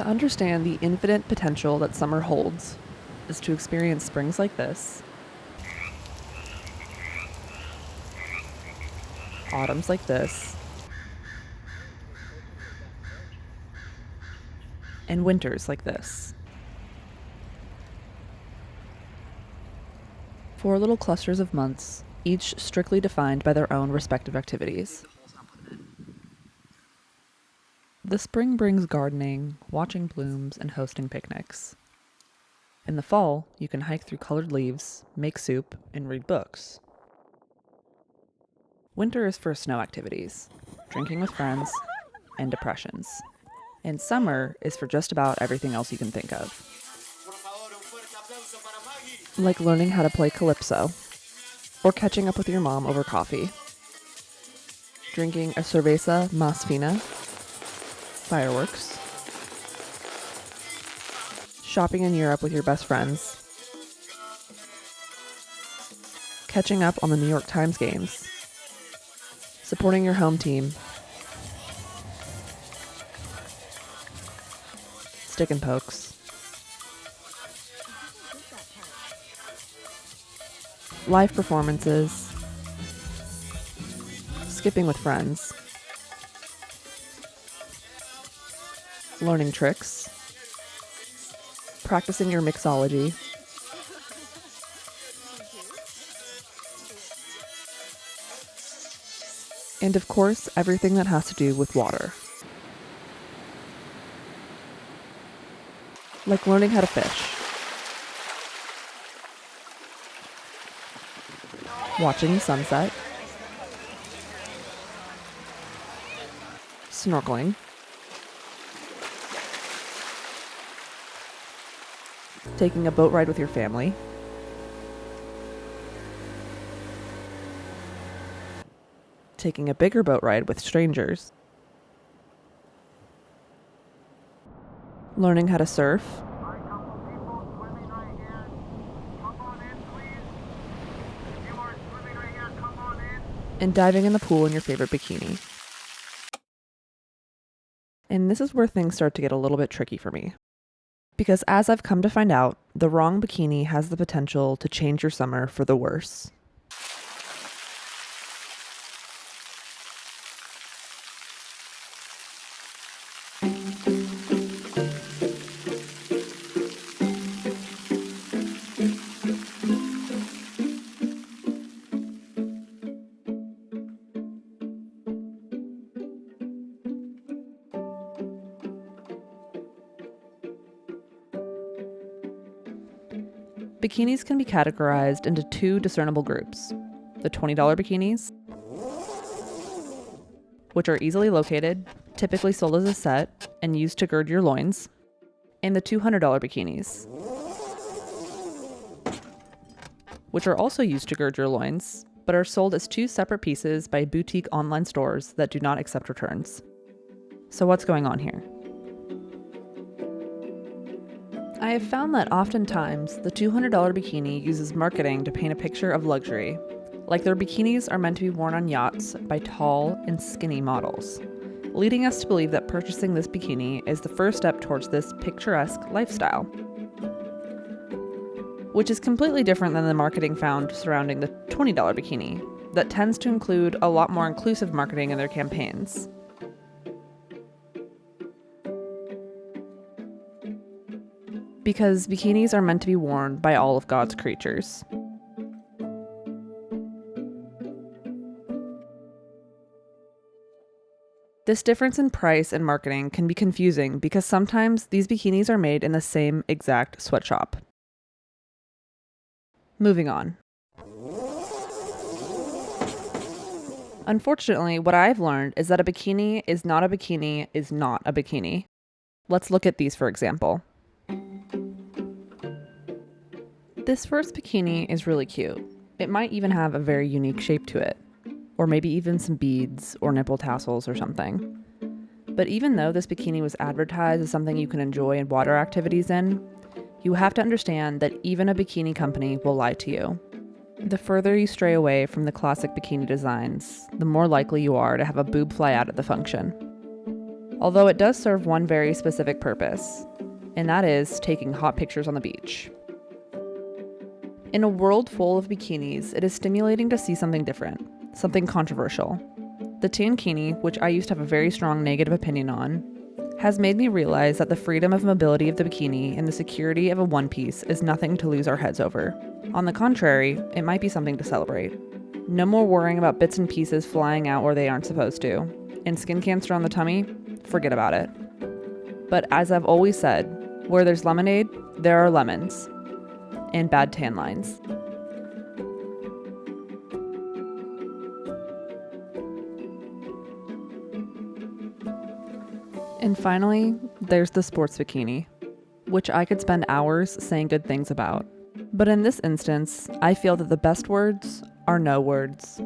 To understand the infinite potential that summer holds is to experience springs like this, autumns like this, and winters like this. 4 little clusters of months, each strictly defined by their own respective activities. The spring brings gardening, watching blooms, and hosting picnics. In the fall, you can hike through colored leaves, make soup, and read books. Winter is for snow activities, drinking with friends, and depressions. And summer is for just about everything else you can think of. Like learning how to play calypso, or catching up with your mom over coffee. Drinking a cerveza más fina, fireworks. Shopping in Europe with your best friends. Catching up on the New York Times games. Supporting your home team. Stick and pokes. Live performances. Skipping with friends. Learning tricks. Practicing your mixology. And of course, everything that has to do with water. Like learning how to fish. Watching the sunset. Snorkeling. Taking a boat ride with your family. Taking a bigger boat ride with strangers. Learning how to surf. And diving in the pool in your favorite bikini. And this is where things start to get a little bit tricky for me. Because as I've come to find out, the wrong bikini has the potential to change your summer for the worse. Bikinis can be categorized into 2 discernible groups. The $20 bikinis, which are easily located, typically sold as a set, and used to gird your loins, and the $200 bikinis, which are also used to gird your loins, but are sold as 2 separate pieces by boutique online stores that do not accept returns. So what's going on here? I have found that oftentimes the $200 bikini uses marketing to paint a picture of luxury, like their bikinis are meant to be worn on yachts by tall and skinny models, leading us to believe that purchasing this bikini is the first step towards this picturesque lifestyle, which is completely different than the marketing found surrounding the $20 bikini that tends to include a lot more inclusive marketing in their campaigns. Because bikinis are meant to be worn by all of God's creatures. This difference in price and marketing can be confusing because sometimes these bikinis are made in the same exact sweatshop. Moving on. Unfortunately, what I've learned is that a bikini is not a bikini is not a bikini. Let's look at these for example. This first bikini is really cute. It might even have a very unique shape to it, or maybe even some beads or nipple tassels or something. But even though this bikini was advertised as something you can enjoy in water activities in, you have to understand that even a bikini company will lie to you. The further you stray away from the classic bikini designs, the more likely you are to have a boob fly out at the function. although it does serve one very specific purpose, and that is taking hot pictures on the beach. In a world full of bikinis, it is stimulating to see something different, something controversial. The tankini, which I used to have a very strong negative opinion on, has made me realize that the freedom of mobility of the bikini and the security of a one-piece is nothing to lose our heads over. On the contrary, it might be something to celebrate. No more worrying about bits and pieces flying out where they aren't supposed to. And skin cancer on the tummy? Forget about it. But as I've always said, where there's lemonade, there are lemons. And bad tan lines. And finally, there's the sports bikini, which I could spend hours saying good things about. But in this instance, I feel that the best words are no words.